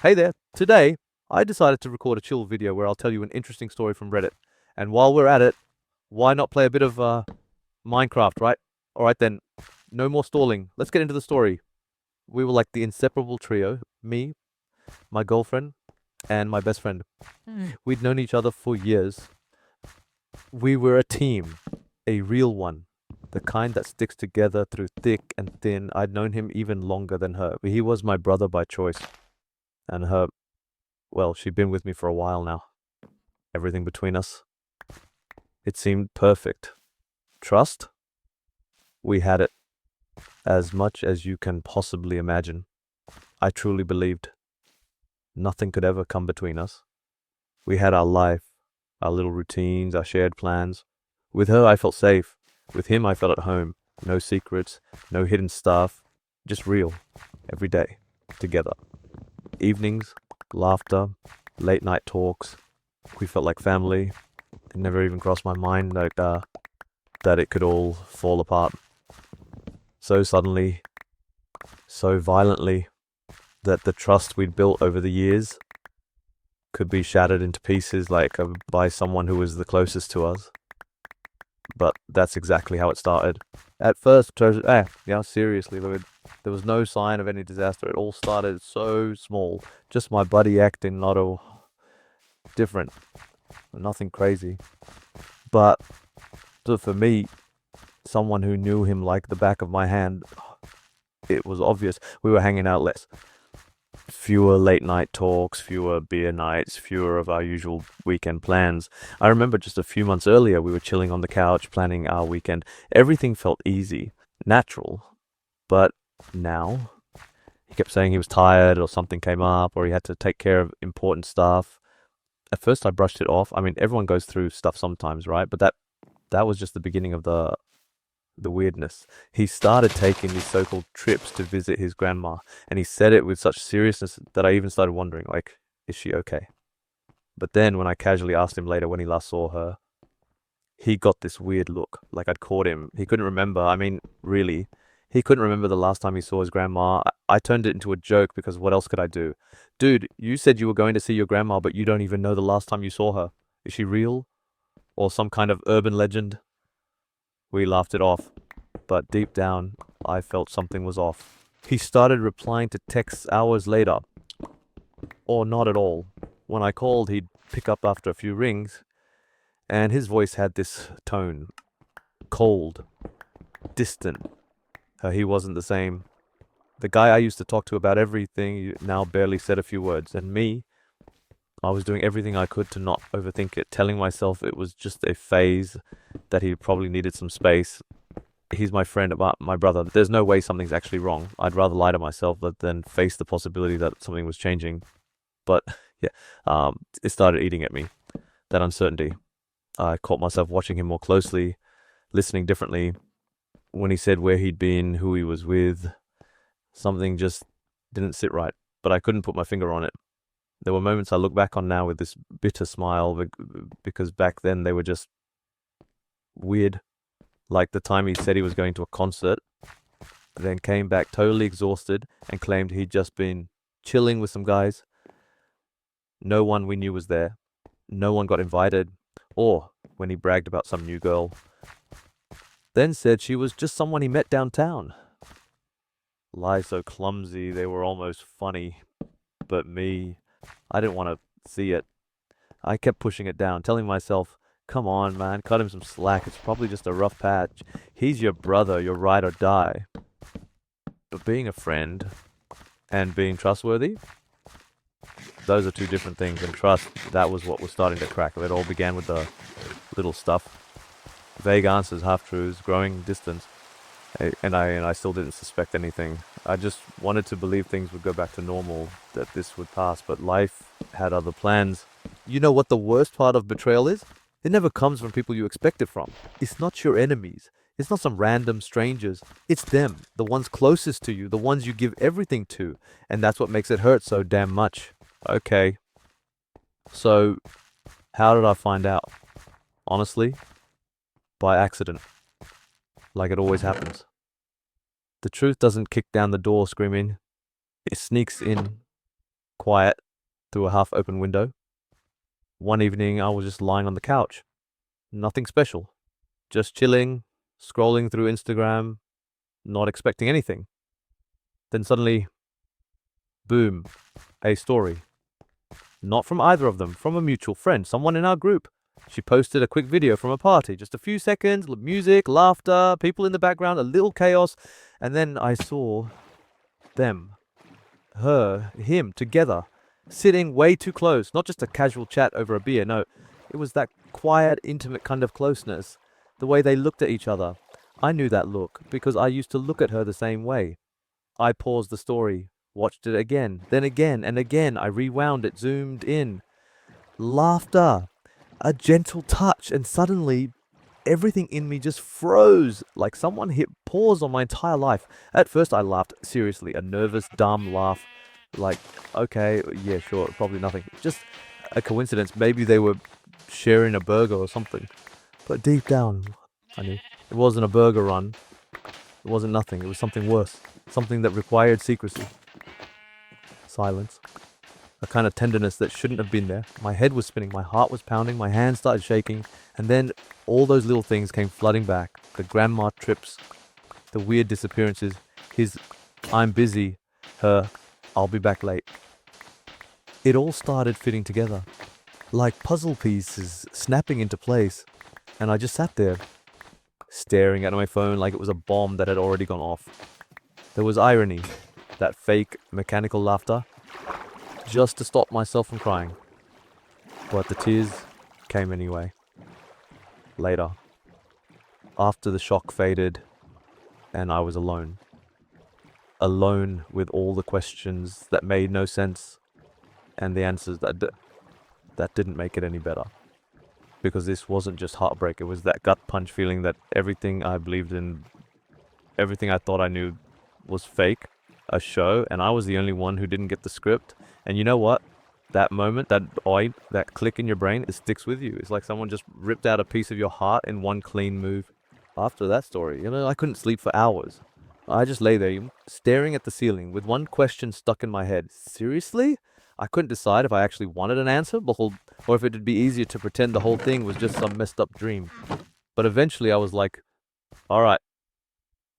Hey there. Today, I decided to record a chill video where I'll tell you an interesting story from Reddit. And while we're at it, why not play a bit of Minecraft, right? All right then, no more stalling. Let's get into the story. We were like the inseparable trio, me, my girlfriend, and my best friend. We'd known each other for years. We were a team, a real one. The kind that sticks together through thick and thin. I'd known him even longer than her. He was my brother by choice. And her, well, she'd been with me for a while now. Everything between us, it seemed perfect. Trust? We had it. As much as you can possibly imagine. I truly believed nothing could ever come between us. We had our life, our little routines, our shared plans. With her, I felt safe. With him, I felt at home. No secrets, no hidden stuff. Just real. Every day. Together. Evenings, laughter, late night talks. We felt like family. It never even crossed my mind that it could all fall apart. So suddenly, so violently, that the trust we'd built over the years could be shattered into pieces by someone who was the closest to us. But that's exactly how it started. At first, seriously, there was no sign of any disaster. It all started so small. Just my buddy acting not all different. Nothing crazy. But for me, someone who knew him like the back of my hand, it was obvious. We were hanging out less. Fewer late night talks, fewer beer nights, fewer of our usual weekend plans. I remember just a few months earlier, we were chilling on the couch, planning our weekend. Everything felt easy, natural. But now, he kept saying he was tired or something came up or he had to take care of important stuff. At first, I brushed it off. I mean, everyone goes through stuff sometimes, right? But that was just the beginning of the weirdness. He started taking these so-called trips to visit his grandma, and he said it with such seriousness that I even started wondering, like, is she okay? But then when I casually asked him later when he last saw her, he got this weird look, like I'd caught him. He couldn't remember. I mean, really, he couldn't remember the last time he saw his grandma. I turned it into a joke because what else could I do? Dude, you said you were going to see your grandma, but you don't even know the last time you saw her. Is she real? Or some kind of urban legend? We laughed it off, but deep down, I felt something was off. He started replying to texts hours later, or not at all. When I called, he'd pick up after a few rings, and his voice had this tone cold, distant. He wasn't the same. The guy I used to talk to about everything now barely said a few words, and me, I was doing everything I could to not overthink it, telling myself it was just a phase, that he probably needed some space. He's my friend, my brother. There's no way something's actually wrong. I'd rather lie to myself than face the possibility that something was changing. But yeah, it started eating at me, that uncertainty. I caught myself watching him more closely, listening differently. When he said where he'd been, who he was with, something just didn't sit right, but I couldn't put my finger on it. There were moments I look back on now with this bitter smile because back then they were just weird. Like the time he said he was going to a concert, then came back totally exhausted and claimed he'd just been chilling with some guys. No one we knew was there. No one got invited. Or when he bragged about some new girl, then said she was just someone he met downtown. Lies so clumsy they were almost funny. But me, I didn't want to see it. I kept pushing it down, telling myself, come on, man, cut him some slack. It's probably just a rough patch. He's your brother, your ride or die. But being a friend and being trustworthy, those are two different things. And trust, that was what was starting to crack. It all began with the little stuff. Vague answers, half-truths, growing distance. And I still didn't suspect anything. I just wanted to believe things would go back to normal, that this would pass. But life had other plans. You know what the worst part of betrayal is? It never comes from people you expect it from. It's not your enemies. It's not some random strangers. It's them, the ones closest to you, the ones you give everything to. And that's what makes it hurt so damn much. Okay. So, how did I find out? Honestly, by accident. Like it always happens. The truth doesn't kick down the door screaming. It sneaks in quiet through a half-open window. One evening, I was just lying on the couch. Nothing special. Just chilling, scrolling through Instagram, not expecting anything. Then suddenly, boom, a story. Not from either of them, from a mutual friend, someone in our group. She posted a quick video from a party, just a few seconds, music, laughter, people in the background, a little chaos, and then I saw them, her, him, together, sitting way too close. Not just a casual chat over a beer, no. It was that quiet, intimate kind of closeness. The way they looked at each other. I knew that look because I used to look at her the same way. I paused the story, watched it again, then again and again. I rewound it, zoomed in. Laughter, a gentle touch, and suddenly everything in me just froze, like someone hit pause on my entire life. At first I laughed seriously, a nervous, dumb laugh, like, okay, yeah, sure, probably nothing. Just a coincidence, maybe they were sharing a burger or something. But deep down, I knew it wasn't a burger run, it wasn't nothing, it was something worse, something that required secrecy. Silence. A kind of tenderness that shouldn't have been there. My head was spinning, my heart was pounding, my hands started shaking, and then all those little things came flooding back. The grandma trips, the weird disappearances, his I'm busy, her I'll be back late. It all started fitting together, like puzzle pieces snapping into place, and I just sat there, staring at my phone like it was a bomb that had already gone off. There was irony, that fake mechanical laughter, just to stop myself from crying. But the tears came anyway. Later, after the shock faded and I was alone. Alone with all the questions that made no sense and the answers that didn't make it any better. Because this wasn't just heartbreak, it was that gut punch feeling that everything I believed in, everything I thought I knew was fake, a show, and I was the only one who didn't get the script. And you know what? That moment, that click in your brain, it sticks with you. It's like someone just ripped out a piece of your heart in one clean move. After that story, I couldn't sleep for hours. I just lay there, staring at the ceiling with one question stuck in my head. Seriously? I couldn't decide if I actually wanted an answer, or if it'd be easier to pretend the whole thing was just some messed up dream. But eventually I was like, alright,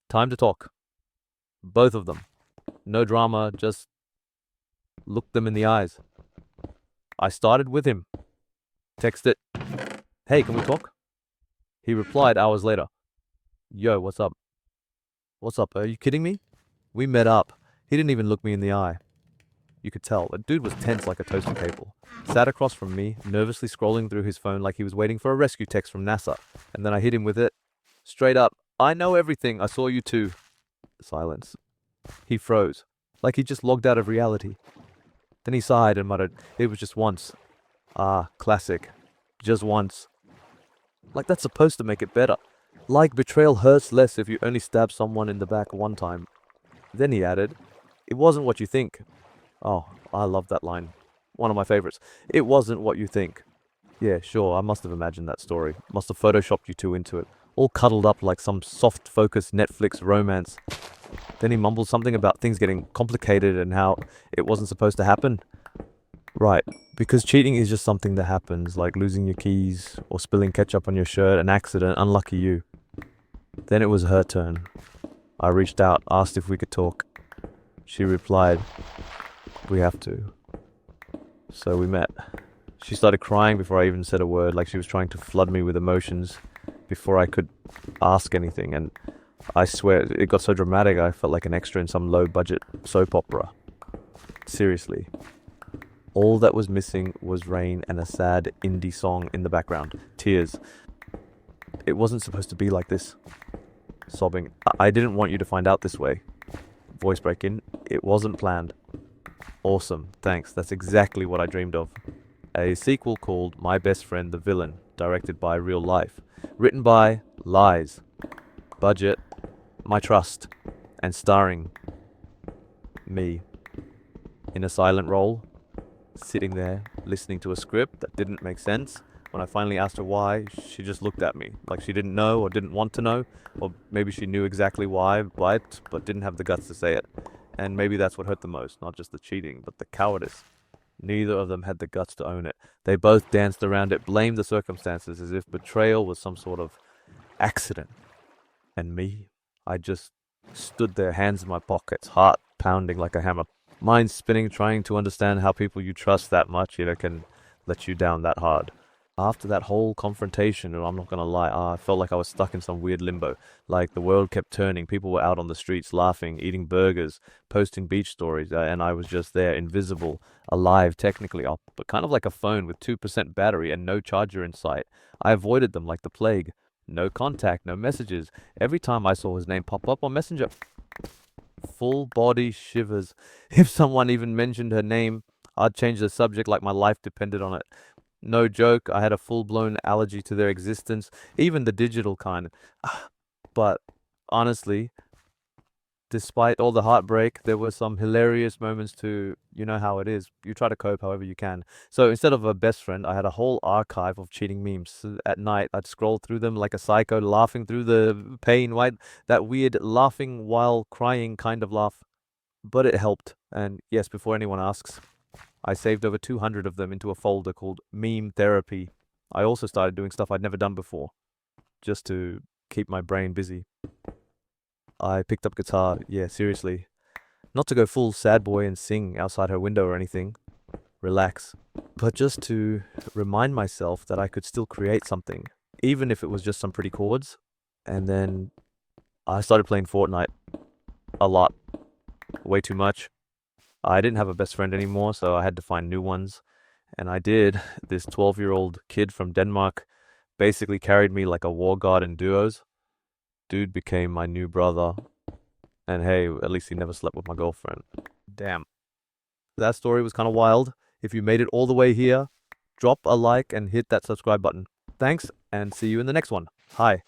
time to talk. Both of them. No drama, just look them in the eyes. I started with him. Texted, hey, can we talk? He replied hours later. Yo, what's up? What's up? Are you kidding me? We met up. He didn't even look me in the eye. You could tell. The dude was tense like a toaster cable. Sat across from me, nervously scrolling through his phone like he was waiting for a rescue text from NASA. And then I hit him with it. Straight up, I know everything. I saw you too. Silence. He froze, like he just logged out of reality. Then he sighed and muttered, it was just once. Ah, classic. Just once. Like that's supposed to make it better. Like betrayal hurts less if you only stab someone in the back one time. Then he added, it wasn't what you think. Oh, I love that line. One of my favorites. It wasn't what you think. Yeah, sure, I must have imagined that story. Must have photoshopped you two into it. All cuddled up like some soft-focused Netflix romance. Then he mumbled something about things getting complicated and how it wasn't supposed to happen. Right, because cheating is just something that happens, like losing your keys or spilling ketchup on your shirt, an accident, unlucky you. Then it was her turn. I reached out, asked if we could talk. She replied, we have to. So we met. She started crying before I even said a word, like she was trying to flood me with emotions before I could ask anything, and I swear, it got so dramatic I felt like an extra in some low-budget soap opera. Seriously. All that was missing was rain and a sad indie song in the background. Tears. It wasn't supposed to be like this. Sobbing. I didn't want you to find out this way. Voice break in. It wasn't planned. Awesome. Thanks. That's exactly what I dreamed of. A sequel called My Best Friend the Villain, directed by Real Life. Written by Lies. Budget. My Trust. And starring me. In a silent role. Sitting there, listening to a script that didn't make sense. When I finally asked her why, she just looked at me like she didn't know or didn't want to know, or maybe she knew exactly why, but didn't have the guts to say it. And maybe that's what hurt the most, not just the cheating, but the cowardice. Neither of them had the guts to own it. They both danced around it, blamed the circumstances as if betrayal was some sort of accident. And me, I just stood there, hands in my pockets, heart pounding like a hammer, mind spinning, trying to understand how people you trust that much, can let you down that hard. After that whole confrontation, and I'm not gonna lie, I felt like I was stuck in some weird limbo. Like the world kept turning, people were out on the streets laughing, eating burgers, posting beach stories, and I was just there, invisible, alive, technically up, but kind of like a phone with 2% battery and no charger in sight. I avoided them like the plague. No contact, no messages. Every time I saw his name pop up on Messenger, full body shivers. If someone even mentioned her name, I'd change the subject like my life depended on it. No joke, I had a full-blown allergy to their existence, even the digital kind. But honestly, despite all the heartbreak, there were some hilarious moments too. You know how it is. You try to cope however you can. So instead of a best friend, I had a whole archive of cheating memes. So at night, I'd scroll through them like a psycho, laughing through the pain, right? That weird laughing while crying kind of laugh. But it helped. And yes, before anyone asks, I saved over 200 of them into a folder called Meme Therapy. I also started doing stuff I'd never done before, just to keep my brain busy. I picked up guitar, yeah, seriously. Not to go full sad boy and sing outside her window or anything. Relax. But just to remind myself that I could still create something, even if it was just some pretty chords. And then I started playing Fortnite a lot, way too much. I didn't have a best friend anymore, so I had to find new ones. And I did. This 12-year-old kid from Denmark basically carried me like a war god in duos. Dude became my new brother. And hey, at least he never slept with my girlfriend. Damn. That story was kind of wild. If you made it all the way here, drop a like and hit that subscribe button. Thanks, and see you in the next one. Hi.